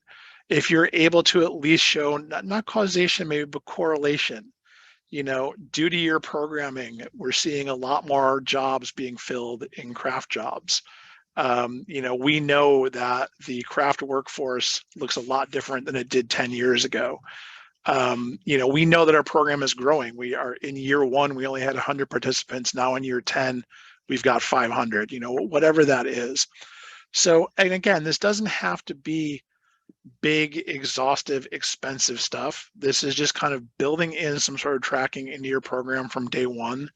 if you're able to at least show not causation maybe, but correlation, due to your programming, we're seeing a lot more jobs being filled in craft jobs. We know that the craft workforce looks a lot different than it did 10 years ago. We know that our program is growing. We are in year 1, we only had 100 participants. Now in year 10, we've got 500, whatever that is. So, and again, this doesn't have to be big, exhaustive, expensive stuff. This is just kind of building in some sort of tracking into your program from day 1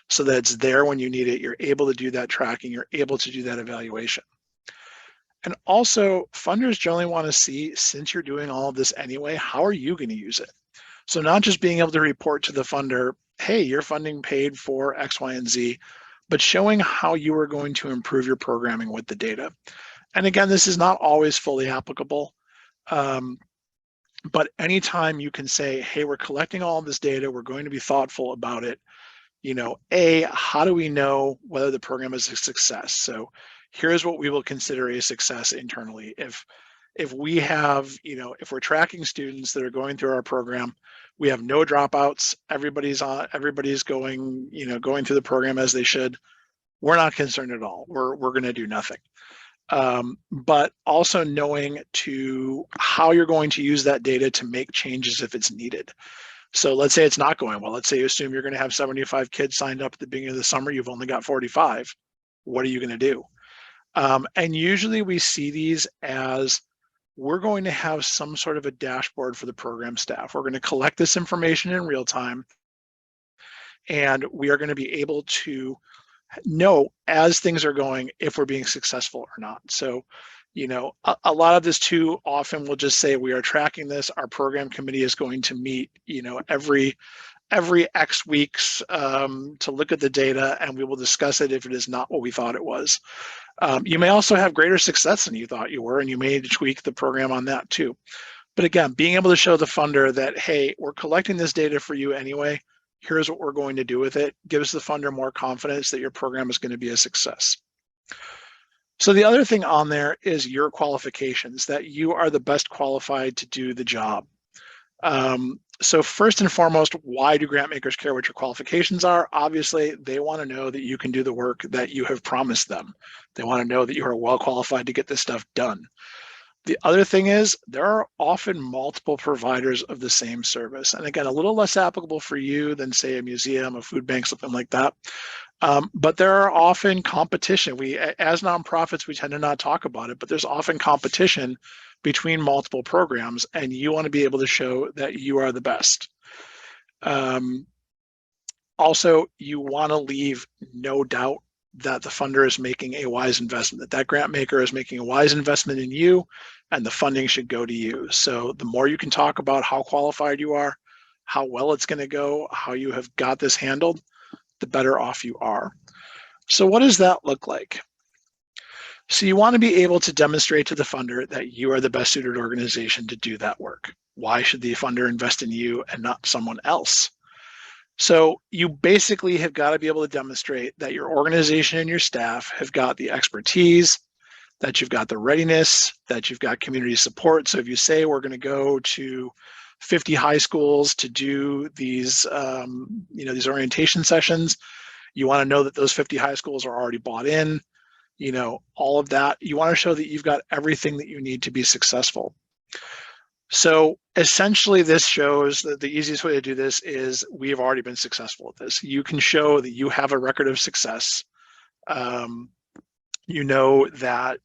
so that it's there when you need it. You're able to do that tracking. You're able to do that evaluation. And also, funders generally want to see, since you're doing all of this anyway, how are you going to use it? So not just being able to report to the funder, hey, your funding paid for X, Y, and Z, but showing how you are going to improve your programming with the data. And again, this is not always fully applicable, but anytime you can say, hey, we're collecting all of this data, we're going to be thoughtful about it. How do we know whether the program is a success? So here's what we will consider a success internally. If we have, if we're tracking students that are going through our program, we have no dropouts, everybody's going, going through the program as they should, we're not concerned at all. We're going to do nothing. But also knowing how you're going to use that data to make changes if it's needed. So let's say it's not going well. Let's say you assume you're going to have 75 kids signed up at the beginning of the summer. You've only got 45. What are you going to do? And usually we see these as we're going to have some sort of a dashboard for the program staff. We're going to collect this information in real time, and we are going to be able to know as things are going if we're being successful or not. So, a lot of this too often we'll just say we are tracking this. Our program committee is going to meet, every X weeks to look at the data, and we will discuss it if it is not what we thought it was. You may also have greater success than you thought you were, and you may tweak the program on that too. But again, being able to show the funder that, hey, we're collecting this data for you anyway, here's what we're going to do with it, gives the funder more confidence that your program is going to be a success. So the other thing on there is your qualifications, that you are the best qualified to do the job. So first and foremost, why do grant makers care what your qualifications are? Obviously, they want to know that you can do the work that you have promised them. They want to know that you are well qualified to get this stuff done. The other thing is there are often multiple providers of the same service. And again, a little less applicable for you than say a museum, a food bank, something like that. But there are often competition. We, as nonprofits, we tend to not talk about it, but there's often competition between multiple programs, and you want to be able to show that you are the best. Also, you want to leave no doubt that the funder is making a wise investment, that grant maker is making a wise investment in you, and the funding should go to you. So the more you can talk about how qualified you are, how well it's going to go, how you have got this handled, the better off you are. So what does that look like? So you want to be able to demonstrate to the funder that you are the best suited organization to do that work. Why should the funder invest in you and not someone else? So you basically have got to be able to demonstrate that your organization and your staff have got the expertise, that you've got the readiness, that you've got community support. So if you say we're going to go to 50 high schools to do these, these orientation sessions, you want to know that those 50 high schools are already bought in, all of that. You want to show that you've got everything that you need to be successful. So essentially this shows that the easiest way to do this is we have already been successful at this. You can show that you have a record of success. You know that,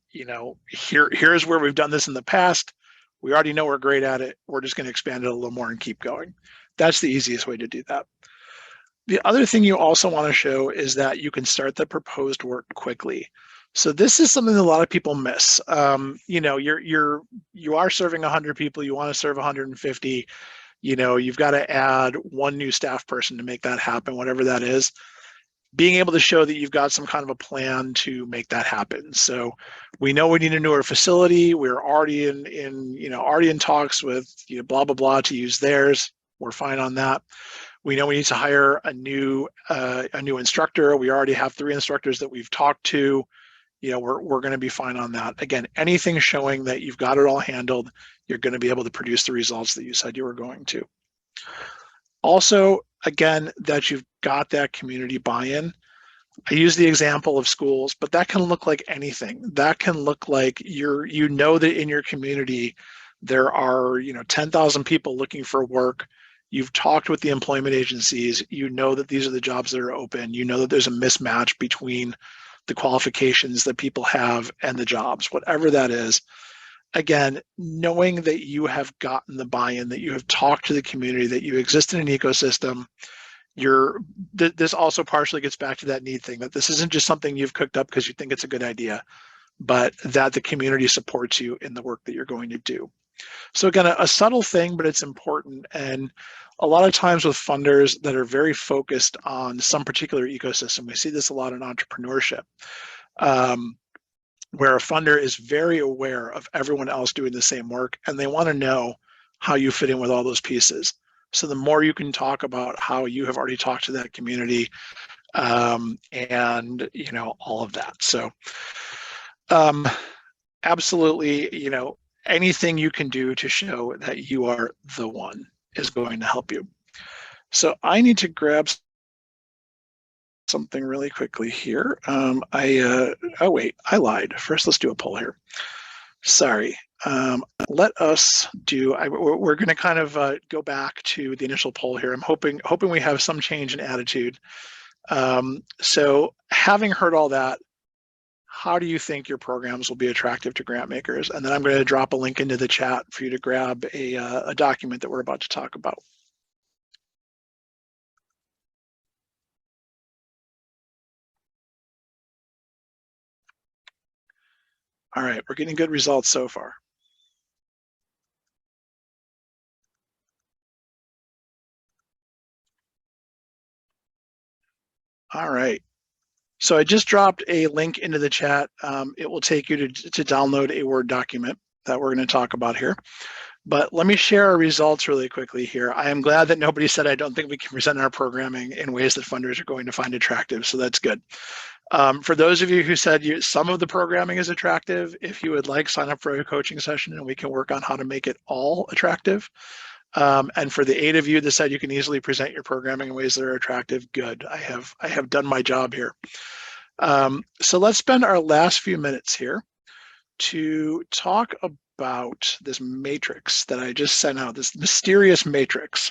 here's where we've done this in the past. We already know we're great at it. We're just going to expand it a little more and keep going. That's the easiest way to do that. The other thing you also want to show is that you can start the proposed work quickly. So this is something that a lot of people miss. You are serving 100 people, you want to serve 150, you've got to add one new staff person to make that happen, whatever that is. Being able to show that you've got some kind of a plan to make that happen. So we know we need a newer facility. We're already in talks with blah blah blah to use theirs. We're fine on that. We know we need to hire a new instructor. We already have 3 instructors that we've talked to. We're going to be fine on that. Again, anything showing that you've got it all handled, you're going to be able to produce the results that you said you were going to. Also, again, that you've got that community buy-in. I use the example of schools, but that can look like anything. That can look like you know that in your community there are 10,000 people looking for work. You've talked with the employment agencies. You know that these are the jobs that are open. You know that there's a mismatch between the qualifications that people have and the jobs, whatever that is. Again, knowing that you have gotten the buy-in, that you have talked to the community, that you exist in an ecosystem, this also partially gets back to that need thing, that this isn't just something you've cooked up because you think it's a good idea, but that the community supports you in the work that you're going to do. So again, a subtle thing, but it's important. And a lot of times with funders that are very focused on some particular ecosystem, we see this a lot in entrepreneurship, where a funder is very aware of everyone else doing the same work, and they want to know how you fit in with all those pieces. So the more you can talk about how you have already talked to that community, and all of that. So absolutely, anything you can do to show that you are the one is going to help you. So I need to grab something really quickly here. Oh wait, I lied. First, let's do a poll here. Sorry. Let us do. We're going to kind of go back to the initial poll here. I'm hoping we have some change in attitude. So, having heard all that, how do you think your programs will be attractive to grant makers? And then I'm going to drop a link into the chat for you to grab a document that we're about to talk about. All right, we're getting good results so far. All right. So I just dropped a link into the chat. It will take you to download a Word document that we're going to talk about here. But let me share our results really quickly here. I am glad that nobody said I don't think we can present our programming in ways that funders are going to find attractive, so that's good. For those of you who said some of the programming is attractive, if you would like, sign up for a coaching session and we can work on how to make it all attractive. And for the 8 of you that said you can easily present your programming in ways that are attractive, good. I have done my job here. So let's spend our last few minutes here to talk about this matrix that I just sent out, this mysterious matrix.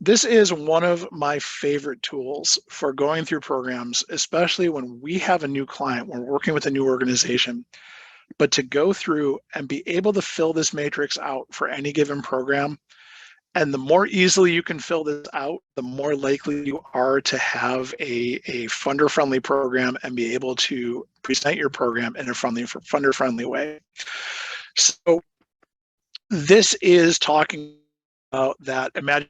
This is one of my favorite tools for going through programs, especially when we have a new client, when we're working with a new organization. But to go through and be able to fill this matrix out for any given program, and the more easily you can fill this out, the more likely you are to have a funder-friendly program and be able to present your program in a funder-friendly way. So this is talking about that imaginary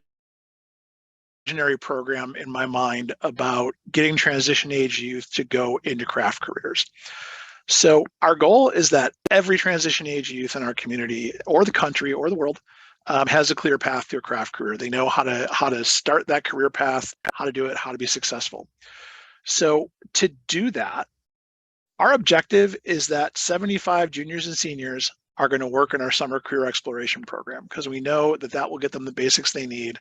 program in my mind about getting transition age youth to go into craft careers. So our goal is that every transition age youth in our community or the country or the world has a clear path to a craft career. They know how to start that career path, how to do it, how to be successful. So to do that, our objective is that 75 juniors and seniors are going to work in our summer career exploration program, because we know that that will get them the basics they need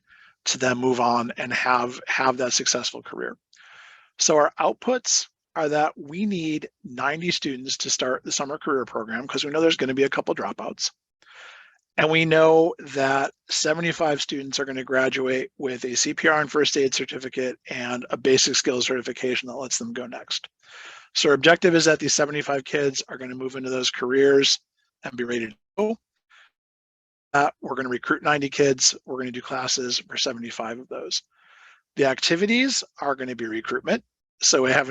to then move on and have that successful career. So our outputs are that we need 90 students to start the summer career program, because we know there's going to be a couple dropouts. And we know that 75 students are going to graduate with a CPR and first aid certificate and a basic skills certification that lets them go next. So our objective is that these 75 kids are going to move into those careers and be ready to go. We're going to recruit 90 kids. We're going to do classes for 75 of those. The activities are going to be recruitment. So we have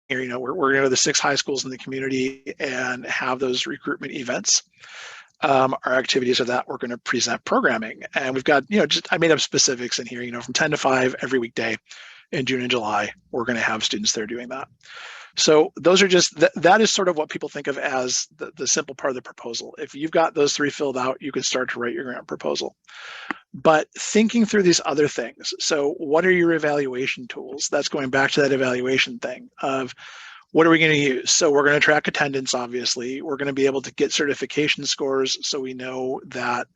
here, we're going to go to the 6 high schools in the community and have those recruitment events. Our activities are that we're going to present programming, and we've got, I made up specifics in here, from 10 to 5 every weekday in June and July, we're going to have students there doing that. So those are just, that is sort of what people think of as the simple part of the proposal. If you've got those 3 filled out, you can start to write your grant proposal. But thinking through these other things, so what are your evaluation tools? That's going back to that evaluation thing of what are we going to use? So we're going to track attendance, obviously. We're going to be able to get certification scores so we know that,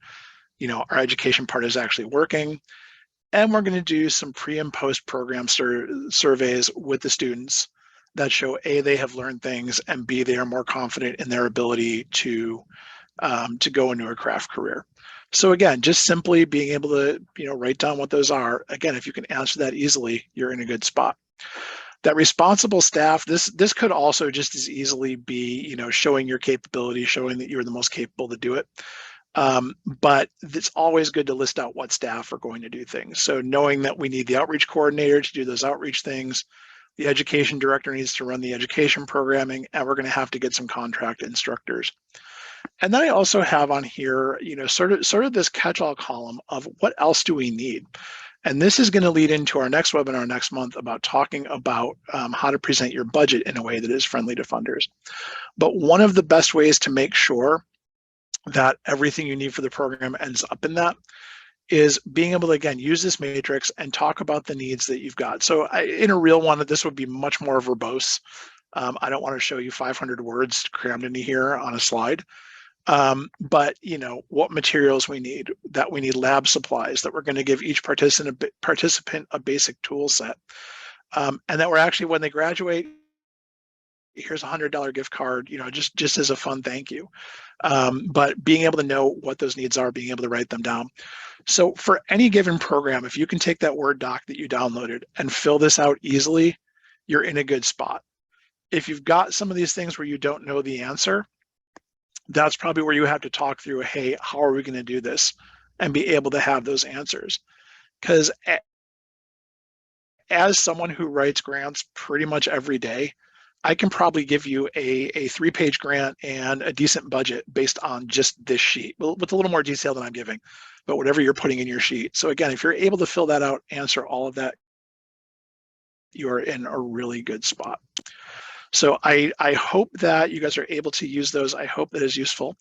our education part is actually working. And we're going to do some pre and post program surveys with the students that show A, they have learned things, and B, they are more confident in their ability to go into a craft career. So again, just simply being able to, write down what those are. Again, if you can answer that easily, you're in a good spot. That responsible staff, this could also just as easily be, showing your capability, showing that you're the most capable to do it. But it's always good to list out what staff are going to do things. So knowing that we need the outreach coordinator to do those outreach things, the education director needs to run the education programming, and we're going to have to get some contract instructors. And then I also have on here, sort of this catch-all column of what else do we need? And this is going to lead into our next webinar next month about talking about how to present your budget in a way that is friendly to funders. But one of the best ways to make sure that everything you need for the program ends up in that is being able to, again, use this matrix and talk about the needs that you've got. So in a real one, this would be much more verbose. I don't want to show you 500 words crammed into here on a slide. But what materials we need, that we need lab supplies, that we're going to give each participant a basic tool set, and that we're actually, when they graduate, here's a $100 gift card, just as a fun thank you. But being able to know what those needs are, being able to write them down. So for any given program, if you can take that Word doc that you downloaded and fill this out easily, you're in a good spot. If you've got some of these things where you don't know the answer, that's probably where you have to talk through, hey, how are we going to do this? And be able to have those answers. Because as someone who writes grants pretty much every day, I can probably give you a 3-page grant and a decent budget based on just this sheet, with a little more detail than I'm giving, but whatever you're putting in your sheet. So again, if you're able to fill that out, answer all of that, you are in a really good spot. So I hope that you guys are able to use those. I hope that is useful.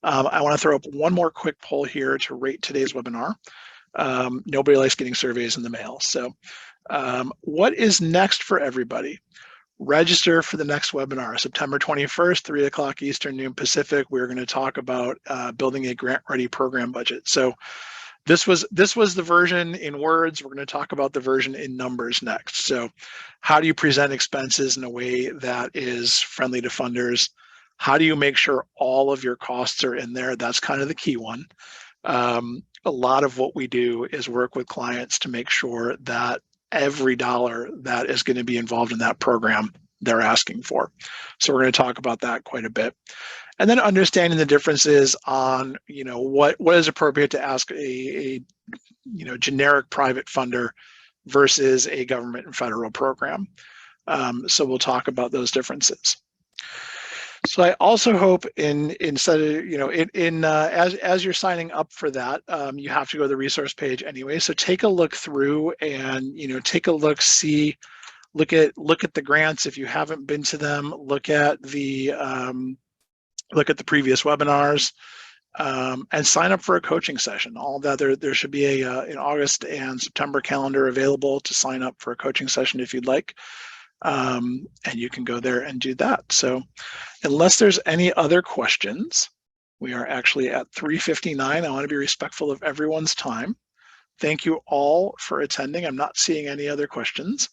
I want to throw up one more quick poll here to rate today's webinar. Nobody likes getting surveys in the mail. So what is next for everybody? Register for the next webinar, September 21st, 3 o'clock Eastern, noon Pacific. We're going to talk about building a grant-ready program budget. So this was the version in words. We're going to talk about the version in numbers next. So how do you present expenses in a way that is friendly to funders? How do you make sure all of your costs are in there? That's kind of the key one. A lot of what we do is work with clients to make sure that every dollar that is going to be involved in that program they're asking for. So we're going to talk about that quite a bit. And then understanding the differences on, what is appropriate to ask a generic private funder versus a government and federal program. So we'll talk about those differences. So I also hope instead of, as you're signing up for that, you have to go to the resource page anyway. So take a look through and, take a look, look at the grants if you haven't been to them, look at the previous webinars, and sign up for a coaching session. All of that, there should be an August and September calendar available to sign up for a coaching session if you'd like. And you can go there and do that. So unless there's any other questions, we are actually at 3:59. I want to be respectful of everyone's time. Thank you all for attending. I'm not seeing any other questions.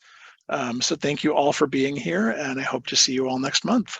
So thank you all for being here, and I hope to see you all next month.